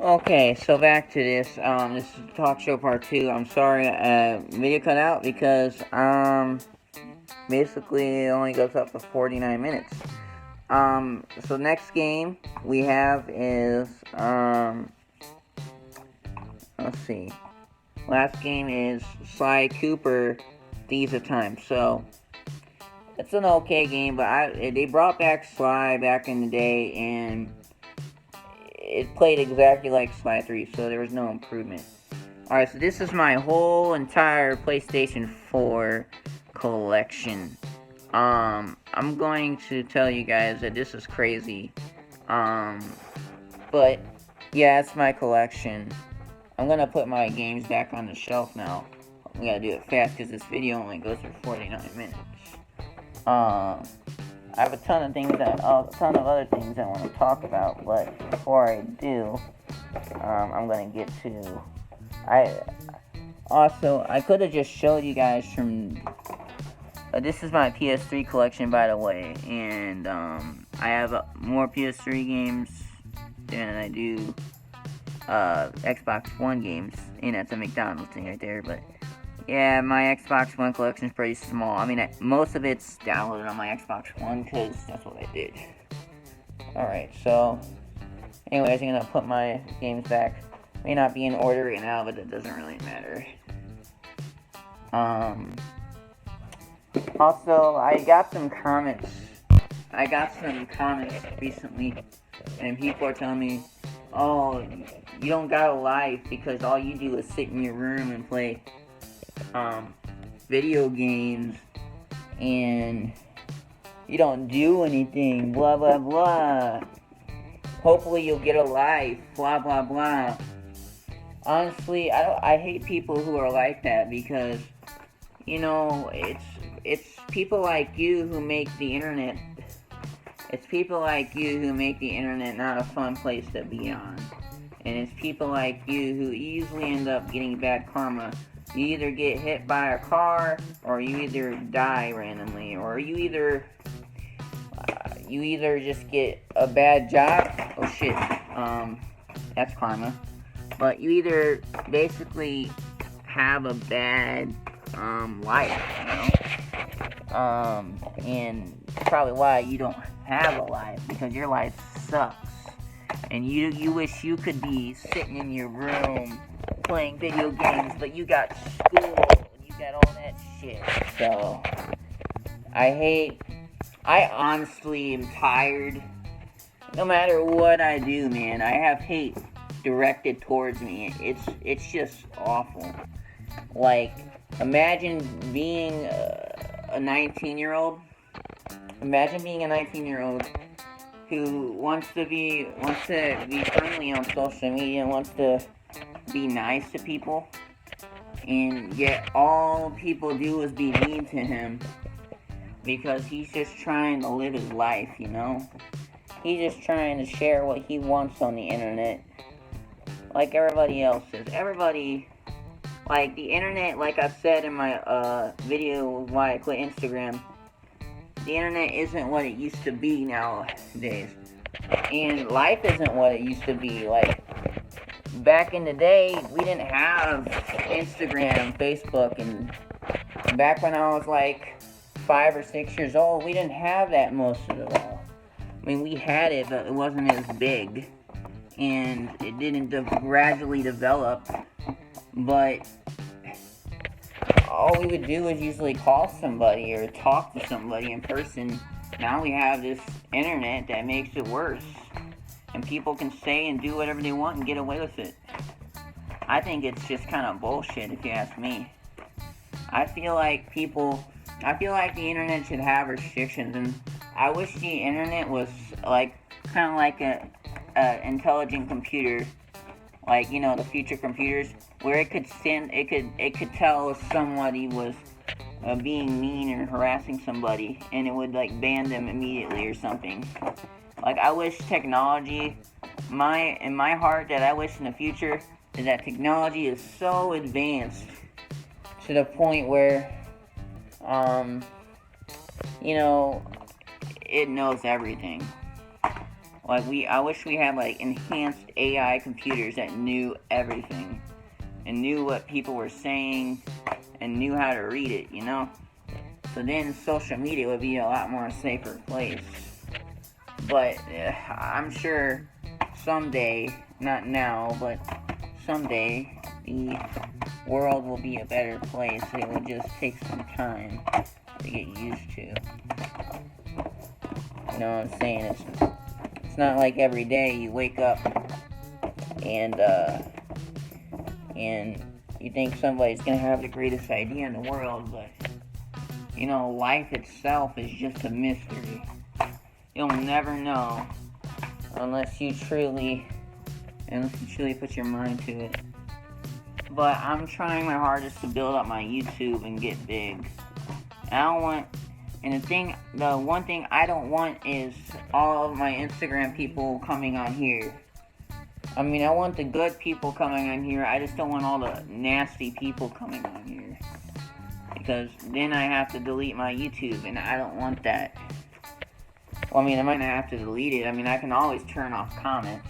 Okay, so back to this. This is talk show part two. I'm sorry, video cut out because basically it only goes up to 49 minutes. So next game we have is let's see. Last game is Sly Cooper, Thieves of Time. So it's an okay game, but they brought back Sly back in the day, and it played exactly like Sly 3, so there was no improvement. Alright, so this is my whole entire PlayStation 4 collection. I'm going to tell you guys that this is crazy. But yeah, it's my collection. I'm gonna put my games back on the shelf now. We gotta do it fast because this video only goes for 49 minutes. I have a ton of other things I want to talk about, but before I do, I'm gonna get to. I could have just showed you guys from. This is my PS3 collection, by the way, and I have more PS3 games than I do Xbox One games, and that's a McDonald's thing right there, but yeah, my Xbox One collection is pretty small. I mean, most of it's downloaded on my Xbox One, because that's what I did. Alright, so anyways, I'm gonna put my games back. May not be in order right now, but that doesn't really matter. Also, I got some comments recently, and people are telling me, oh, you don't got a life because all you do is sit in your room and play video games, and you don't do anything, blah blah blah. Hopefully you'll get a life, blah blah blah. Honestly, I hate people who are like that, because it's people like you who make the internet. It's people like you who make the internet not a fun place to be on. And it's people like you who easily end up getting bad karma. You either get hit by a car, or you either die randomly, or you either just get a bad job. Oh shit, that's karma. But you either basically have a bad life, and probably why you don't have a life, because your life sucks, and you wish you could be sitting in your room playing video games, but you got school, and you got all that shit. So I honestly am tired. No matter what I do, man, I have hate directed towards me. It's just awful. Like, imagine being a 19-year-old. Imagine being a 19-year-old who wants to be friendly on social media, and wants to be nice to people, and yet all people do is be mean to him, because he's just trying to live his life, He's just trying to share what he wants on the internet, like everybody else is. Everybody, like the internet, like I said in my video why I quit Instagram, the internet isn't what it used to be nowadays. And life isn't what it used to be. Like, back in the day, we didn't have Instagram, Facebook, and back when I was like 5 or 6 years old, we didn't have that most of it all. I mean, we had it, but it wasn't as big, and it didn't gradually develop. But all we would do is usually call somebody or talk to somebody in person. Now we have this internet that makes it worse, and people can say and do whatever they want and get away with it. I think it's just kind of bullshit, if you ask me. I feel like the internet should have restrictions, and I wish the internet was like kind of like a intelligent computer, like the future computers, where it could tell if somebody was being mean or harassing somebody, and it would like ban them immediately or something. Like, I wish technology, in my heart, that I wish in the future is that technology is so advanced to the point where it knows everything. I wish we had like enhanced AI computers that knew everything and knew what people were saying and knew how to read it, you know? So then social media would be a lot more safer place. But I'm sure someday, not now, but someday, the world will be a better place. It will just take some time to get used to. You know what I'm saying? It's not like every day you wake up and you think somebody's gonna have the greatest idea in the world, but you know, life itself is just a mystery. You'll never know unless you truly put your mind to it. But I'm trying my hardest to build up my YouTube and get big. The one thing I don't want is all of my Instagram people coming on here. I mean, I want the good people coming on here. I just don't want all the nasty people coming on here. Because then I have to delete my YouTube, and I don't want that. Well, I mean, I might not have to delete it. I mean, I can always turn off comments.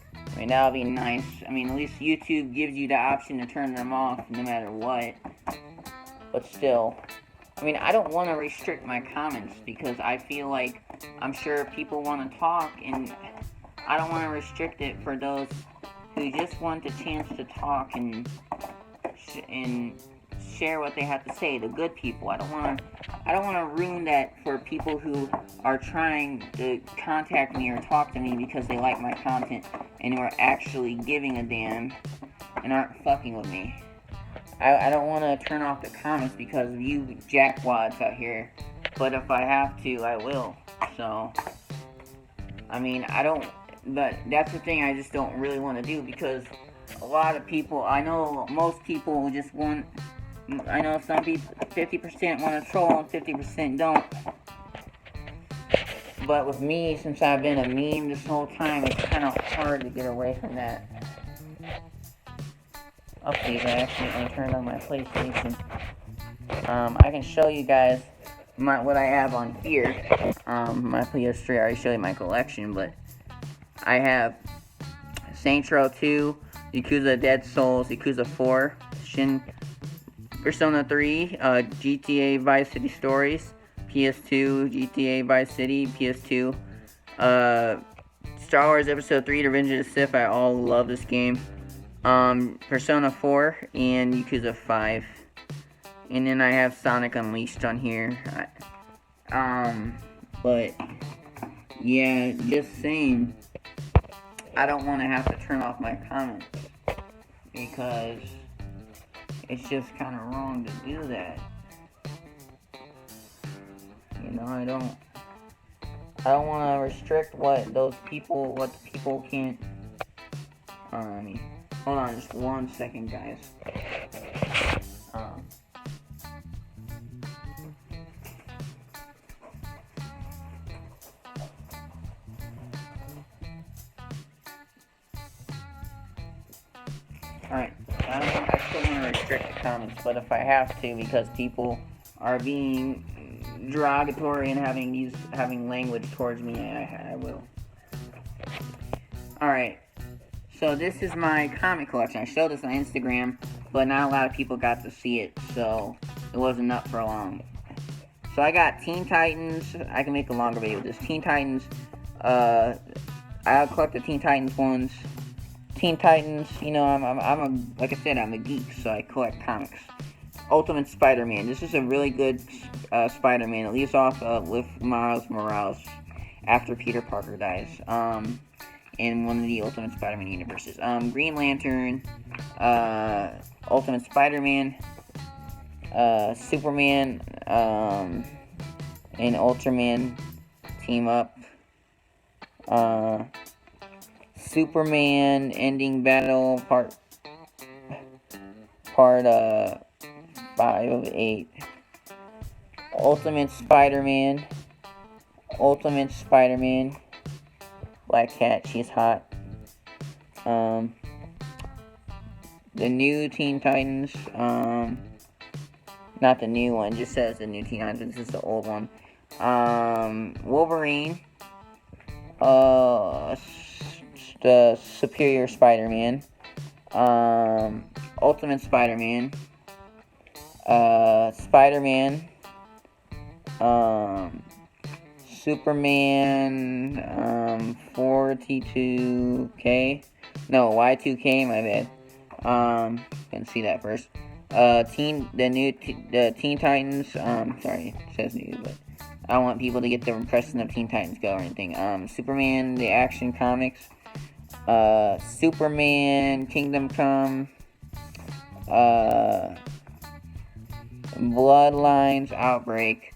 I mean, that would be nice. I mean, at least YouTube gives you the option to turn them off no matter what. But still, I mean, I don't want to restrict my comments because I feel like I'm sure people want to talk, and I don't want to restrict it for those who just want the chance to talk and share what they have to say. The good people. I don't want to ruin that for people who are trying to contact me or talk to me because they like my content and who are actually giving a damn and aren't fucking with me. I don't want to turn off the comments because of you jackwads out here, but if I have to, I will. So, I mean, but that's the thing I just don't really want to do because a lot of people, I know most people just want, I know some people, 50% want to troll and 50% don't. But with me, since I've been a meme this whole time, it's kind of hard to get away from that. Okay, I accidentally turned on my PlayStation. I can show you guys what I have on here. My PS3, I already showed you my collection, but I have Saints Row 2, Yakuza Dead Souls, Yakuza 4, Persona 3, GTA Vice City Stories, PS2, GTA Vice City, PS2, Star Wars Episode 3, Revenge of the Sith. I all love this game. Persona 4 and Yakuza 5. And then I have Sonic Unleashed on here. But yeah, just saying, I don't want to have to turn off my comments because it's just kind of wrong to do that. You know, I don't want to restrict what the people can't. Hold on just 1 second, guys. Alright, I still want to restrict the comments, but if I have to, because people are being derogatory and having language towards me, I will. Alright, so this is my comic collection. I showed this on Instagram, but not a lot of people got to see it, so it wasn't up for long. So I got Teen Titans. I can make a longer video with this. Teen Titans, I collect the Teen Titans ones. Teen Titans, you know, like I said, I'm a geek, so I collect comics. Ultimate Spider-Man. This is a really good Spider-Man. It leaves off with Miles Morales after Peter Parker dies. In one of the Ultimate Spider-Man universes. Green Lantern, Ultimate Spider-Man, Superman, and Ultraman team up. Superman Ending Battle Part 5 of 8. Ultimate Spider-Man. Black Cat, she's hot. The new Teen Titans, not the new one, just says the new Teen Titans, this is the old one. Wolverine, the Superior Spider-Man, Ultimate Spider-Man, Spider-Man, Superman, 42K, no, Y2K, my bad, can see that first, the Teen Titans, sorry, it says new, but I don't want people to get the impression of Teen Titans Go or anything, Superman, the Action Comics, Superman, Kingdom Come, Bloodlines, Outbreak,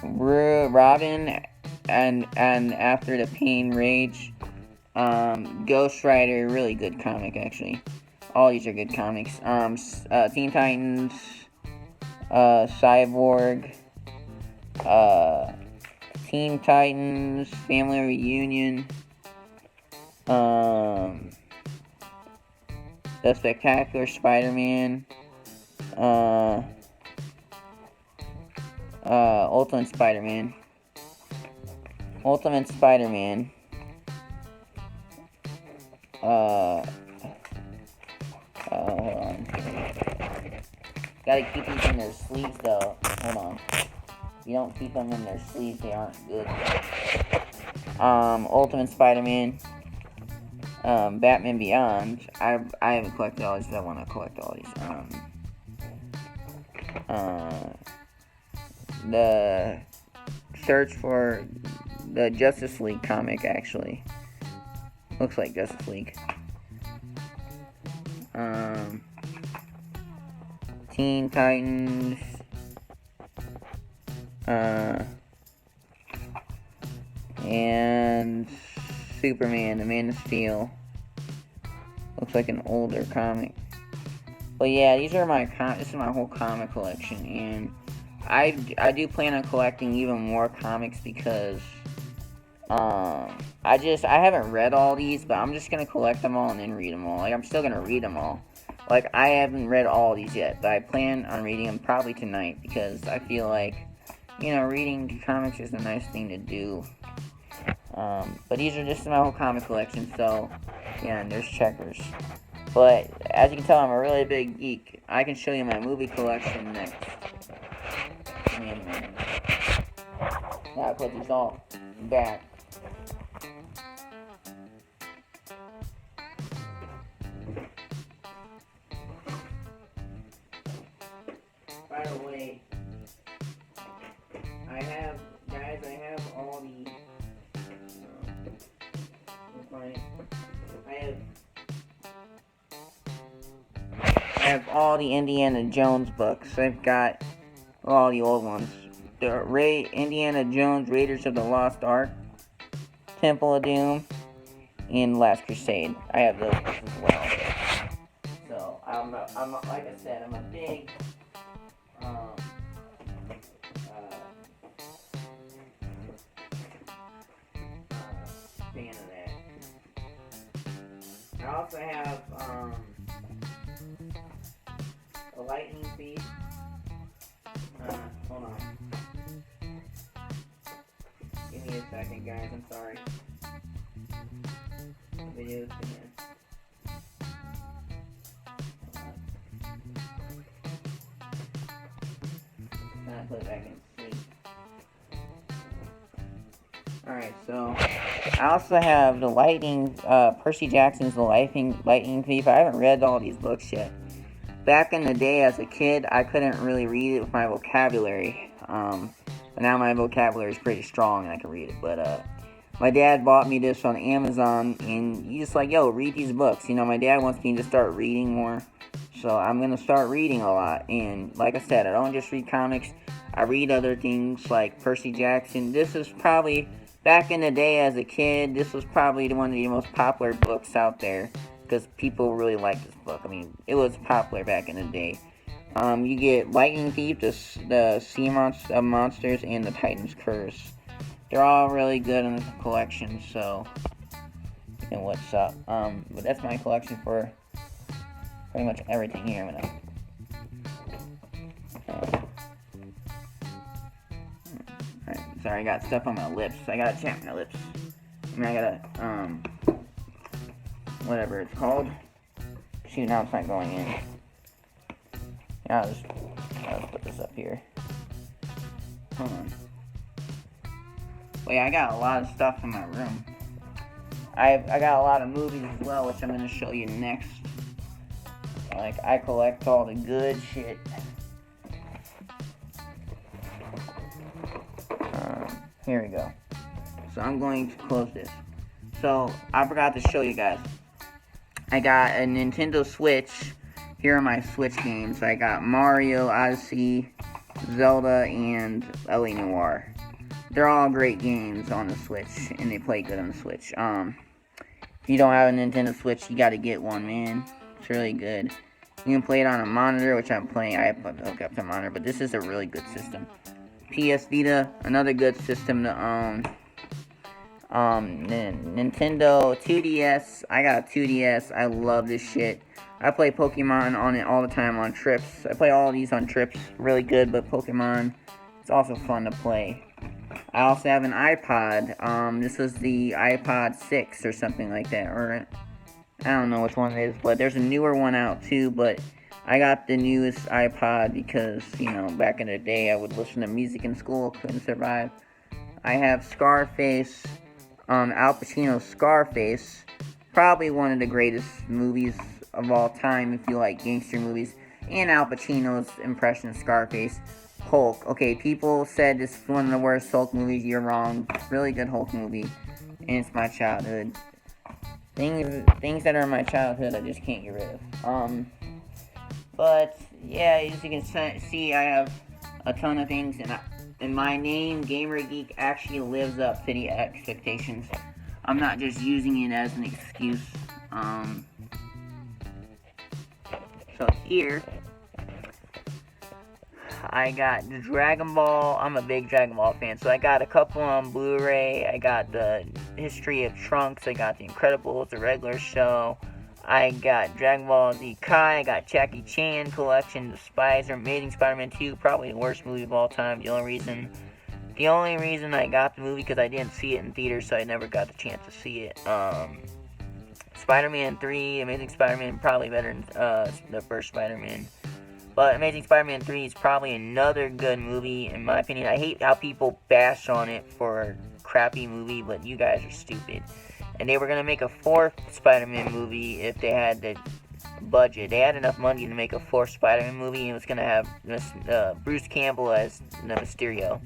Robin, and After the Pain, Rage, Ghost Rider, really good comic actually. All these are good comics. Teen Titans, Cyborg, Teen Titans, Family Reunion, The Spectacular Spider-Man, Ultimate Spider-Man, hold on. Gotta keep these in their sleeves though. Hold on. If you don't keep them in their sleeves, they aren't good. Ultimate Spider-Man, Batman Beyond. I haven't collected all these, but I want to collect all these. The search for the Justice League comic, actually. Looks like Justice League. Teen Titans. And Superman, the Man of Steel. Looks like an older comic. But yeah, these are this is my whole comic collection, and I do plan on collecting even more comics because I haven't read all these, but I'm just gonna collect them all and then read them all. Like, I'm still gonna read them all. Like, I haven't read all these yet, but I plan on reading them probably tonight because I feel like, reading comics is a nice thing to do. But these are just my whole comic collection, so yeah, and there's Checkers. But as you can tell, I'm a really big geek. I can show you my movie collection next. Now I put these all back. By the way, I have all the I have all the Indiana Jones books. I've got all the old ones. The Indiana Jones, Raiders of the Lost Ark, Temple of Doom, and Last Crusade. I have those books as well. So I'm like I said, I'm a big fan of that. I also have a Lightning Thief. Hold on. Give me a second, guys. I'm sorry. The video's gonna... Now put it back in sleep. Alright, so I also have the Percy Jackson's The Lightning Thief. I haven't read all these books yet. Back in the day as a kid, I couldn't really read it with my vocabulary. But now my vocabulary is pretty strong and I can read it. But my dad bought me this on Amazon, and he's just like, yo, read these books. My dad wants me to start reading more. So I'm going to start reading a lot. And like I said, I don't just read comics. I read other things like Percy Jackson. This is probably, back in the day as a kid, this was probably one of the most popular books out there. Because people really like this book. I mean, it was popular back in the day. You get Lightning Thief, the Sea Monsters, and the Titan's Curse. They're all really good in the collection, so... And what's up? But that's my collection for pretty much everything here. Alright. Sorry, I got stuff on my lips. I gotta champ my lips. I mean, I gotta, whatever it's called. Shoot, now it's not going in. Yeah, I'll just put this up here. Hold on. Well, yeah, I got a lot of stuff in my room. I got a lot of movies as well, which I'm gonna show you next. Like, I collect all the good shit. Here we go. So I'm going to close this. So I forgot to show you guys. I got a Nintendo Switch. Here are my Switch games. I got Mario Odyssey, Zelda, and L.A. Noire. They're all great games on the Switch, and they play good on the Switch. If you don't have a Nintendo Switch, you gotta get one, man. It's really good. You can play it on a monitor, which I'm playing. I have to hook up to a monitor, but this is a really good system. PS Vita, another good system to own. Nintendo 2DS. I got a 2DS. I love this shit. I play Pokemon on it all the time on trips. I play all of these on trips. Really good, but Pokemon, it's also fun to play. I also have an iPod. This was the iPod 6 or something like that. Or, I don't know which one it is, but there's a newer one out too, but I got the newest iPod because, you know, back in the day I would listen to music in school, couldn't survive. I have Scarface, Al Pacino's Scarface, probably one of the greatest movies of all time if you like gangster movies, and Al Pacino's impression of Scarface. Hulk. Okay, people said this is one of the worst Hulk movies. You're wrong. Really good Hulk movie, and it's my childhood. Things that are my childhood I just can't get rid of. But, yeah, as you can see, I have a ton of things, and my name, Gamer Geek, actually lives up to the expectations. I'm not just using it as an excuse. So here, I got the Dragon Ball. I'm a big Dragon Ball fan, so I got a couple on Blu-ray. I got the History of Trunks. I got The Incredibles, the regular show. I got Dragon Ball Z Kai, I got Jackie Chan collection, The Amazing Spider-Man 2, probably the worst movie of all time. The only reason I got the movie because I didn't see it in theaters, so I never got the chance to see it. Spider-Man 3, Amazing Spider-Man, probably better than the first Spider-Man. But Amazing Spider-Man 3 is probably another good movie, in my opinion. I hate how people bash on it for a crappy movie, but you guys are stupid. And they were going to make a fourth Spider-Man movie if they had the budget. They had enough money to make a fourth Spider-Man movie, and it was going to have Bruce Campbell as the Mysterio.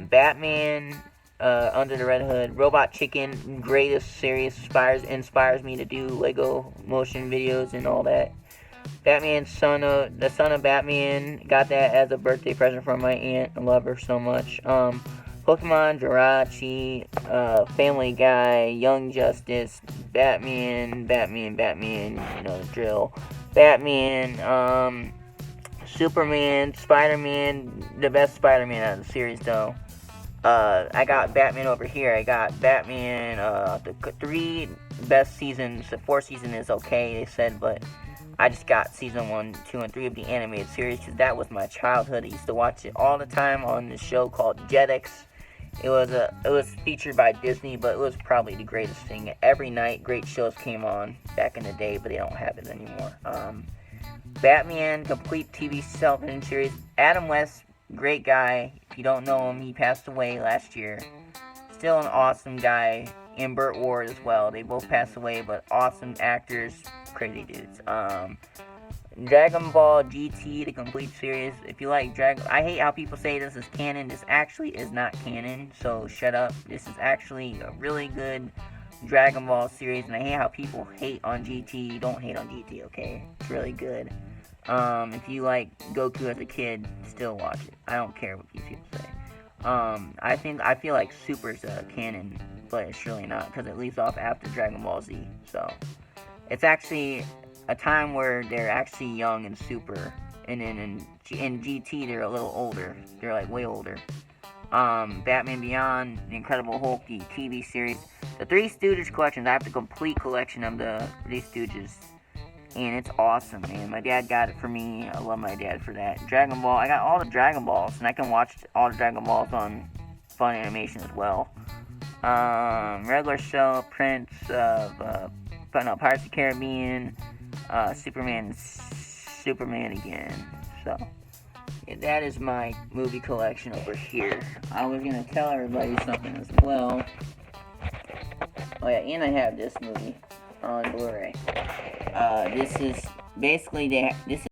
Batman, Under the Red Hood, Robot Chicken, greatest series, inspires me to do Lego motion videos and all that. Batman, the son of Batman, got that as a birthday present from my aunt. I love her so much. Pokemon, Jirachi, Family Guy, Young Justice, Batman, you know the drill. Batman, Superman, Spider-Man, the best Spider-Man out of the series though. I got Batman over here. I got Batman, the 3 best seasons. The 4th season is okay, they said, but I just got season 1, 2, and 3 of the animated series because that was my childhood. I used to watch it all the time on this show called Jetix. It was featured by Disney, but it was probably the greatest thing. Every night, great shows came on back in the day, but they don't have it anymore. Batman, complete TV television series. Adam West, great guy. If you don't know him, he passed away last year. Still an awesome guy. And Burt Ward as well. They both passed away, but awesome actors, crazy dudes. Dragon Ball GT, the complete series. If you like I hate how people say this is canon. This actually is not canon, so shut up. This is actually a really good Dragon Ball series, and I hate how people hate on GT. Don't hate on GT, okay? It's really good. If you like Goku as a kid, still watch it. I don't care what these people say. I feel like Super's canon, but it's really not, because it leaves off after Dragon Ball Z. So it's actually a time where they're actually young and Super, and then in GT they're a little older. They're like way older. Batman Beyond, The Incredible Hulk, the TV series, the Three Stooges collections. I have the complete collection of the Three Stooges, and it's awesome, man. My dad got it for me. I love my dad for that. Dragon Ball, I got all the Dragon Balls, and I can watch all the Dragon Balls on fun animation as well. Regular show, Prince of Pirates of the Caribbean, Superman again. So yeah, that is my movie collection over here. I was gonna tell everybody something as well. Oh yeah, and I have this movie on Blu-ray. This is basically this